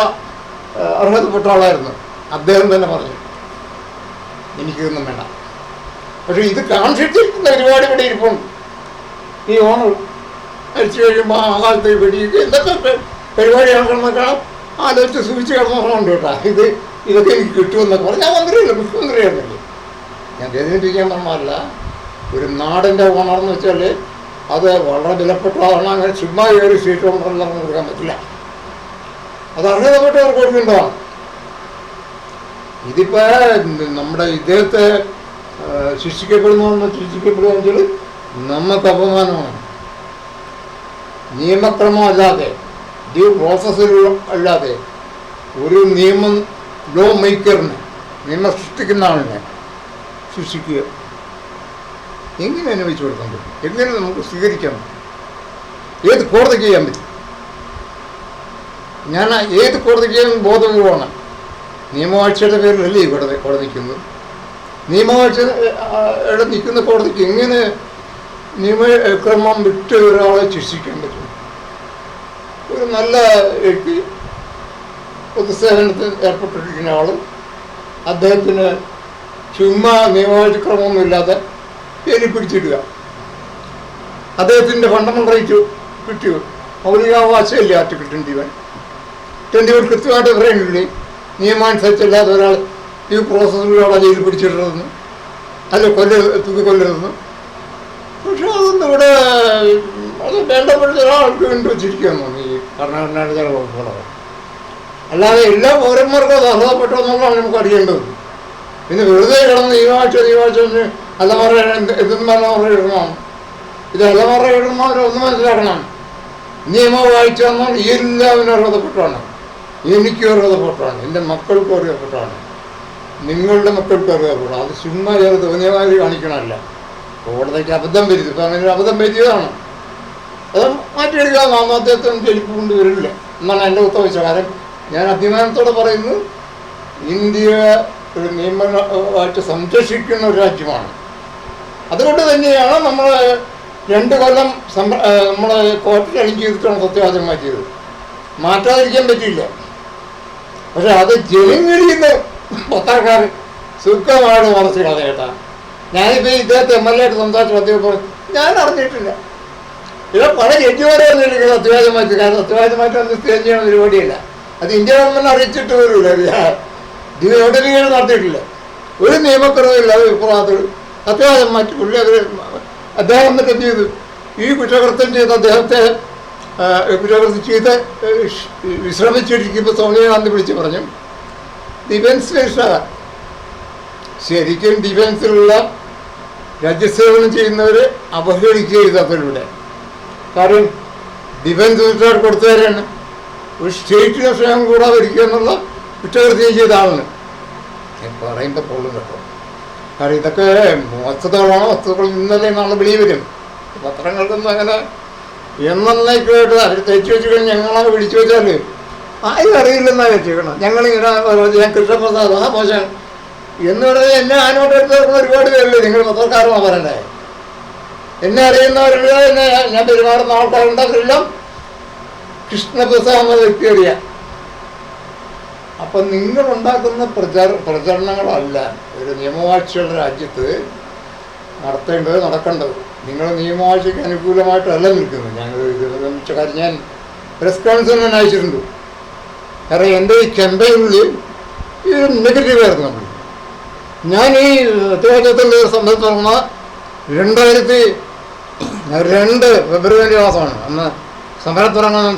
അർഹതപ്പെട്ട ആളായിരുന്നു. അദ്ദേഹം തന്നെ പറഞ്ഞു എനിക്കിതൊന്നും വേണ്ട. പക്ഷെ ഇത് കാണിച്ചിരിക്കുന്ന ഒരുപാട് ഇവിടെ ഇരിപ്പുണ്ട്. ഈ ഓണർ മരിച്ചു കഴിയുമ്പോൾ ആ കാലത്ത് വെടിയൊക്കെ എന്തൊക്കെ പരിപാടി നടക്കണമെന്നൊക്കെ ആലോചിച്ച് സൂചിച്ച് കിടന്നുണ്ട് കേട്ടോ. ഇതൊക്കെ എനിക്ക് കിട്ടുമെന്നൊക്കെ പറഞ്ഞു. ഞാൻ മന്ത്രിയല്ല, മുഖ്യമന്ത്രിയായിരുന്നില്ലേ. ഞാൻ വേദനിപ്പിക്കാൻ പറഞ്ഞല്ല. ഒരു നാടിൻ്റെ ഓണർന്ന് വെച്ചാൽ അത് വളരെ വിലപ്പെട്ടതാണ്. അങ്ങനെ ചുമ്മാ കയറി സ്റ്റേറ്റ് ഓണറെല്ലാം കൊടുക്കാൻ പറ്റില്ല. അത് അർഹതപ്പെട്ടവർക്ക് കൊടുക്കേണ്ടതാണ്. ഇതിപ്പോൾ നമ്മുടെ ഇദ്ദേഹത്തെ ശിക്ഷിക്കപ്പെടുകയെന്ന് വെച്ചാൽ നമുക്ക് അപമാനമാണ്. നിയമക്രമം അല്ലാതെ ഡ്യൂ പ്രോസസ്സിൽ അല്ലാതെ ഒരു നിയമം ലോ മേക്കറിനെ നിയമം സൃഷ്ടിക്കുന്ന ആളിനെ ശിക്ഷിക്കുക എങ്ങനെ അനുഭവിച്ചു കൊടുക്കാൻ പറ്റും? എങ്ങനെ നമുക്ക് സ്വീകരിക്കാൻ പറ്റും? ഏത് കോടതിക്ക് ചെയ്യാൻ പറ്റും? ഞാൻ ഏത് കോടതിക്ക് ചെയ്യാൻ ബോധപൂർവമാണ്. നിയമവാഴ്ചയുടെ പേരിലല്ലേ കോടതിക്കുന്നത്. നിയമവാഴ്ചയുടെ നിൽക്കുന്ന കോടതിക്ക് എങ്ങനെ നിയമക്രമം വിട്ട് ഒരാളെ ശിക്ഷിക്കാൻ പറ്റും? ഒരു നല്ല വ്യക്തി പൊതുസേവനത്തിൽ ഏർപ്പെട്ടിരിക്കുന്ന ആളും അദ്ദേഹത്തിന് ചുമ്മാ നിയമക്രമമൊന്നും ഇല്ലാതെ പേരി പിടിച്ചിടുക. അദ്ദേഹത്തിൻ്റെ ഫണ്ടമെൻ്റൽ റൈറ്റ് കിട്ടിയോ? മൗലികാവകാശമില്ലേ ആർട്ടിക്കിൾ 21 കൃത്യമായിട്ട് പറയുന്നില്ലേ നിയമാനുസരിച്ചല്ലാതെ ഒരാൾ ഈ പ്രോസസ്സിലൂടെ ജയിലിൽ പിടിച്ചിടരുതെന്ന് അല്ല തൂക്കിക്കൊല്ലരുതെന്ന്. പക്ഷെ അതൊന്നും ഇവിടെ അത് വേണ്ടപ്പെട്ട ഒരാൾക്ക് വേണ്ടി വെച്ചിരിക്കുകയെന്ന് തോന്നി ഈ ഭരണഘടനയുടെ ചില വകുപ്പുകളൊക്കെ. അല്ലാതെ എല്ലാ പൗരന്മാർക്കും അത് അർഹതപ്പെട്ടോ എന്നുള്ളതാണ് നമുക്ക് അറിയേണ്ടത്. പിന്നെ വെറുതെ കിടന്ന് ഈ ആഴ്ച അലമാറ എന്തെന്ന് ഇടണം. ഇത് അലമാറ ഇടുന്നവർ ഒന്ന് മനസ്സിലാക്കണം. നിയമം വായിച്ചു തന്നാൽ എല്ലാവരും അർഹതപ്പെട്ടാണ്. എനിക്കും അർഹതപ്പെട്ടാണ്, എൻ്റെ മക്കൾക്കും അർഹതപ്പെട്ടാണ്, നിങ്ങളുടെ മക്കൾക്കും അർഹതപ്പെട്ടാണ്. അത് ചുമ്മാ ചേർ തോന്നിയമാതിരി കാണിക്കണമല്ല. കോടതിക്ക് അബദ്ധം പറ്റി. ഇപ്പം അങ്ങനെ ഒരു അബദ്ധം പറ്റിയതാണ്. അത് മാറ്റിയെടുക്കാൻ അദ്ദേഹത്തിന് ചെലിപ്പ് കൊണ്ടുവരില്ല എന്നാണ് എൻ്റെ ഉത്തരവിച്ച. ഞാൻ അഭിമാനത്തോടെ പറയുന്നു, ഇന്ത്യ ഒരു നിയമമായിട്ട് സംരക്ഷിക്കുന്ന ഒരു രാജ്യമാണ്. അതുകൊണ്ട് തന്നെയാണ് നമ്മൾ 2 കൊല്ലം നമ്മളെ കോർട്ടിൽ അലിഞ്ച് ചെയ്തിട്ടാണ് സത്യവാചകം മാറ്റിയത്. മാറ്റാതിരിക്കാൻ പറ്റില്ല. പക്ഷെ അത് ജനങ്ങളിന്ന് പത്രക്കാർ സുഖമായിട്ട് മറച്ചു കളയേട്ടാ. ഞാനിപ്പോൾ ഇദ്ദേഹത്തെ MLA ആയിട്ട് സംസാരിച്ചു അദ്ദേഹം പറഞ്ഞു ഞാൻ അറിഞ്ഞിട്ടില്ല. ഇവിടെ പല ജഡ്ജിമാരെ വന്നിരിക്കുന്നത് സത്യവാചകം മാറ്റി. കാരണം സത്യവാചകം മാറ്റി സ്റ്റേജ് ചെയ്യുന്ന പരിപാടിയില്ല. അത് ഇന്ത്യ ഗവൺമെൻറ് അറിയിച്ചിട്ട് പോലുമില്ല. ഇത് നോട്ടിഫിക്കേഷൻ നടത്തിയിട്ടില്ല. ഒരു നിയമക്കുറവില്ല. അത് വിപ്രാത് സത്യവാചകം മാറ്റി പുള്ളി അദ്ദേഹം എന്നിട്ട് എന്ത് ചെയ്തു? ഈ കുറ്റകൃത്യം ചെയ്ത് അദ്ദേഹത്തെ കുറ്റകൃത്യം ചെയ്ത് വിശ്രമിച്ചിരിക്കുമ്പോൾ സോണിയാഗാന്ധി വിളിച്ച് പറഞ്ഞു ഡിഫൻസ് മിനിസ്റ്ററാകാൻ. ശരിക്കും ഡിഫൻസിലുള്ള രാജ്യസേവനം ചെയ്യുന്നവരെ അവഹേളിക്കുക അതിലൂടെ. കാരണം ഡിഫൻസ് മിനിസ്റ്റർ കൊടുത്തുതരാണ് ഒരു സ്റ്റേറ്റിനെ സ്നേഹം കൂടാതെ ഇരിക്കുക എന്നുള്ള കുറ്റകൃത്യം ചെയ്ത ആളിന് പറയുമ്പോൾ പൊള്ളും കേട്ടോ. കാരണം ഇതൊക്കെ വസ്തുതകളാണ്, വസ്തുക്കൾ ഇന്നലെ നാളെ വെളിയിൽ വരും. പത്രങ്ങൾക്കൊന്നും അങ്ങനെ എന്നേക്കുമായിട്ട് അവർ തെച്ചു വെച്ച് കഴിഞ്ഞ് ഞങ്ങളെ പിടിച്ചു വെച്ചാൽ ആരും അറിയില്ലെന്നാണ് വെച്ചേക്കണം. ഞങ്ങളിങ്ങനെ ഞാൻ കൃഷ്ണപ്രസാദ് മോശം എന്ന് പറഞ്ഞാൽ എന്നെ ആനോട്ട് എടുത്ത് ഒരുപാട് പേരില്ലേ നിങ്ങൾ പത്രക്കാരെന്നാണ് പറയണ്ടേ. എന്നെ അറിയുന്നവരുള്ള എന്നെ ഞാൻ പെരുമാറുന്ന ആൾക്കാരുണ്ടാക്കില്ല കൃഷ്ണപ്രസാദ് എന്ന വ്യക്തി അറിയാം. അപ്പം നിങ്ങളുണ്ടാക്കുന്ന പ്രചരണങ്ങളല്ല ഒരു നിയമവാഴ്ചയുള്ള രാജ്യത്ത് നടത്തേണ്ടത്, നടക്കേണ്ടത്. നിങ്ങൾ നിയമവാഴ്ചയ്ക്ക് അനുകൂലമായിട്ടല്ല നിൽക്കുന്നത്. ഞങ്ങൾ ഇത് സംബന്ധിച്ച കാര്യം ഞാൻ പ്രസ് കോൺഫറൻസിന് അയച്ചിട്ടുണ്ട്. കാരണം എൻ്റെ ഈ ക്യാമ്പയിനിൽ ഈ നെഗറ്റീവായിരുന്നു നമ്മൾ. ഞാൻ ഈ അത്യാവശ്യത്തിൻ്റെ സംബന്ധിച്ച് പറഞ്ഞാൽ 2002 ഫെബ്രുവരി മാസമാണ് അന്ന് സമരം തുടങ്ങുന്ന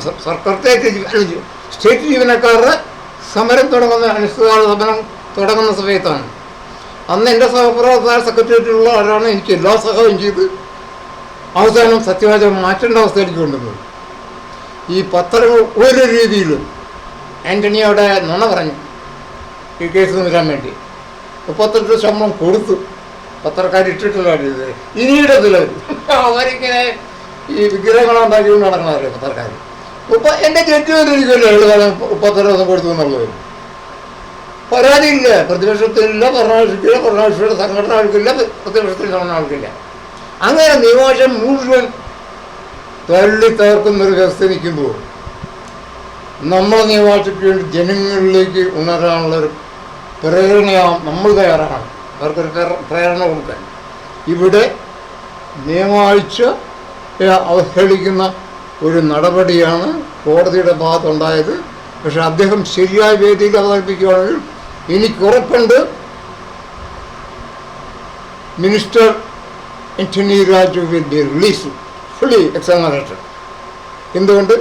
സ്റ്റേറ്റ് ജീവനക്കാരുടെ സമരം തുടങ്ങുന്ന അനിശ്ചിതകാല സമരം തുടങ്ങുന്ന സമയത്താണ്. അന്ന് എൻ്റെ സഹപ്രവർത്തക സെക്രട്ടേറിയറ്റിലുള്ള ആരാണ് എനിക്ക് എല്ലാ സഹായം ചെയ്ത് അവസാനം സത്യവാചകം മാറ്റേണ്ട അവസ്ഥയിലേക്ക് കൊണ്ടുവന്നത്. ഈ പത്രങ്ങൾ ഒരു രീതിയിലും ആൻ്റണിയോടെ നുണ പറഞ്ഞു ഈ കേസ് നിൽക്കാൻ വേണ്ടി. 38 ശമ്പളം കൊടുത്തു, പത്രക്കാരിട്ടിട്ടുള്ള ഇത് ഇനിയിടത്തില്ല. അവരിങ്ങനെ ഈ വിഗ്രഹങ്ങളുണ്ടാക്കിക്കൊണ്ട് നടക്കണമല്ലേ പത്രക്കാർ. എൻ്റെ ജഡ്ജി വന്നിരിക്കുമല്ലോ 32 ദിവസം കൊടുത്തു എന്നുള്ളത്. പരാതിയില്ല, പ്രതിപക്ഷത്തിനില്ല, ഭരണപക്ഷയുടെ സംഘടനകൾക്കില്ല, പ്രതിപക്ഷത്തിൽ ആൾക്കില്ല. അങ്ങനെ നിയമോശം മുഴുവൻ തള്ളി തകർക്കുന്നൊരു വ്യവസ്ഥ നിൽക്കുമ്പോൾ നമ്മളെ നിയമവാഴ്ചയ്ക്ക് വേണ്ടി ജനങ്ങളിലേക്ക് ഉണരാനുള്ളൊരു പ്രേരണയാവും നമ്മൾ തയ്യാറാണ്. അവർക്കൊരു പ്രേരണ കൊടുക്കാൻ. ഇവിടെ നിയമവാഴ്ച അവഹേളിക്കുന്ന ഒരു നടപടിയാണ് കോടതിയുടെ ഭാഗത്തുണ്ടായത്. പക്ഷെ അദ്ദേഹം ശരിയായ വേദിയിൽ അവതരിപ്പിക്കുകയാണെങ്കിൽ എനിക്കുറപ്പുണ്ട് minister Antony Raju will be release fully examinated. എന്തുകൊണ്ട്?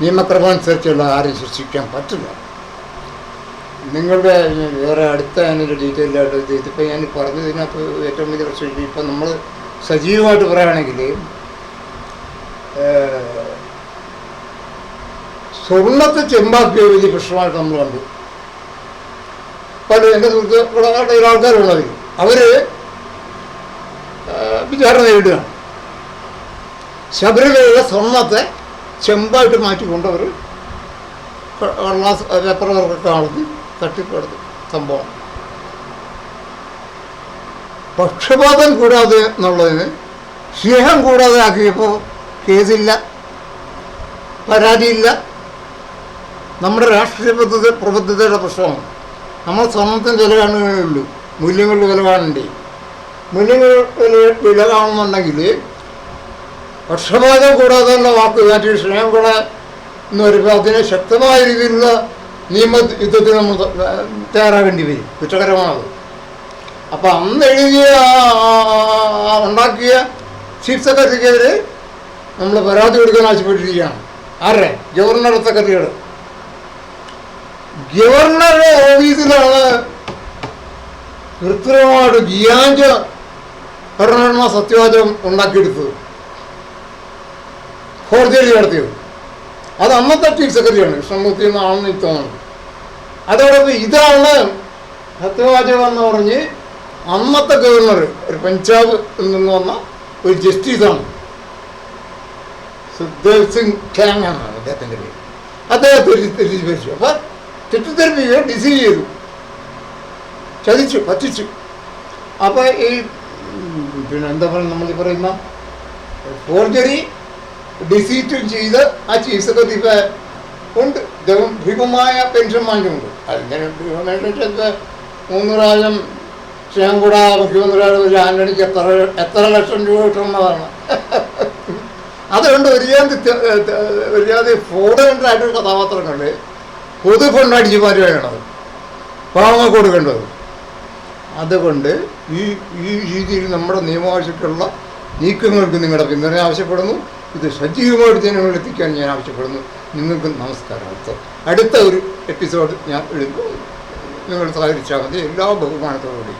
നിയമക്രമമനുസരിച്ചുള്ള ആരെയും ശിക്ഷിക്കാൻ പറ്റില്ല. നിങ്ങളുടെ വേറെ അടുത്ത അതിൻ്റെ ഡീറ്റെയിലായിട്ട് ഇതിപ്പോൾ ഞാൻ പറഞ്ഞതിനകത്ത് ഏറ്റവും വലിയ പ്രശ്നം ഇപ്പം നമ്മൾ സജീവമായിട്ട് പറയുകയാണെങ്കിൽ സ്വർണ്ണത്തെ ചെമ്പാക്കിയ വലിയ പ്രശ്നമായിട്ട് നമ്മൾ കണ്ടു. പല എൻ്റെ സുഹൃത്തുക്കളുടെ ആൾക്കാരുള്ളവർ അവർ വിചാരണ നേരിടുകയാണ്. ശബരിമലയിലെ സ്വർണ്ണത്തെ ചെമ്പായിട്ട് മാറ്റിക്കൊണ്ടവർ പേപ്പർ വർക്കൊക്കെ നടത്തി തട്ടിപ്പെടുത്തി സംഭവം. പക്ഷപാതം കൂടാതെ എന്നുള്ളതിന് സ്നേഹം കൂടാതെ ആക്കിയപ്പോൾ കേസില്ല, പരാതിയില്ല. നമ്മുടെ രാഷ്ട്രീയ പ്രബുദ്ധതയുടെ പ്രശ്നമാണ്. നമ്മൾ സ്വർണ്ണത്തിന് വില കാണുകയുള്ളൂ, മൂല്യങ്ങളുടെ വില കാണണ്ടേ. മൂല്യങ്ങളുടെ വില കാണുന്നുണ്ടെങ്കിൽ പക്ഷപാതം കൂടാതെയുള്ള വാക്ക് മാറ്റി സ്നേഹം കൂടെ എന്ന് പറയുമ്പോൾ അതിനെ ശക്തമായ രീതിയിലുള്ള നിയമ യുദ്ധത്തിന് നമ്മൾ തയ്യാറാകേണ്ടി വരും. കുറ്റകരമാണത്. അപ്പം അന്ന് എഴുതിയ ഉണ്ടാക്കിയ ചീഫ് സെക്രട്ടറിക്കെതിരെ നമ്മൾ പരാതി കൊടുക്കാൻ ആവശ്യപ്പെട്ടിരിക്കുകയാണ്. ആരുടെ? ഗവർണർ സെക്രട്ടറിയുടെ. ഗവർണറുടെ ഓഫീസിലാണ് കൃത്രിമമായിട്ട് ഗിയാഞ്ച ഭരണഘടനാ സത്യവാചകം ഉണ്ടാക്കിയെടുത്തത്, ഫോർജറി നടത്തിയത്. അത് അന്നത്തെ ചീഫ് സെക്രട്ടറിയാണ്, കൃഷ്ണമൂർത്തി എന്നാണെന്ന് യുക്തമാണ്. അതോടൊപ്പം ഇതാണ് സത്യവാചകം എന്ന് പറഞ്ഞ് അന്നത്തെ ഗവർണർ ഒരു പഞ്ചാബിൽ നിന്ന് വന്ന ഒരു ജസ്റ്റിസാണ്, സുഖ്ദേവ് സിംഗ് ഖാങ് ആണ് അദ്ദേഹത്തിൻ്റെ പേര്. അദ്ദേഹത്തെ തെറ്റിദ്ധരിച്ചു. അപ്പം തെറ്റിദ്ധരിപ്പിക്കുക, ഡിസീവ് ചെയ്തു, ചതിച്ചു, പറ്റിച്ചു. അപ്പം ഈ പിന്നെ എന്താ പറയുക, നമ്മൾ ഈ പറയുന്ന ഫോർജറി ഡിസീറ്റും ചെയ്ത് ആ ചീഫ് സെക്രട്ടറി ഇപ്പം ഉണ്ട്. ഇദ്ദേഹം ഭീമമായ പെൻഷൻ വാങ്ങിക്കുന്നുണ്ട്. അതിങ്ങനെ 3 പ്രാവശ്യം സ്നേഹം കൂടാതെ മുഖ്യമന്ത്രിയുടെ ആന്റണിക്ക് എത്ര ലക്ഷം രൂപ കിട്ടുന്നതാണ്. അതുകൊണ്ട് ഒരുജാതി ഫ്രോഡൻ്റായിട്ടൊരു കഥാപാത്രങ്ങളുണ്ട്. പൊതു ഫണ്ട് അടിച്ചു മാറ്റുകയാണത്, പാവങ്ങൾ കൊടുക്കേണ്ടത്. അതുകൊണ്ട് ഈ രീതിയിൽ നമ്മുടെ നിയമവാഴ്ചയ്ക്കുള്ള നീക്കങ്ങൾക്ക് നിങ്ങളുടെ പിന്തുണ ആവശ്യപ്പെടുന്നു. ഇത് സജീവമായിട്ട് ജനങ്ങളിൽ എത്തിക്കാൻ ഞാൻ ആവശ്യപ്പെടുന്നു. നിങ്ങൾക്ക് നമസ്കാരം. അടുത്ത ഒരു എപ്പിസോഡ് ഞാൻ എടുക്കും. നിങ്ങൾ സഹകരിച്ചാൽ മതി. എല്ലാ ബഹുമാനത്തോടുകൂടി.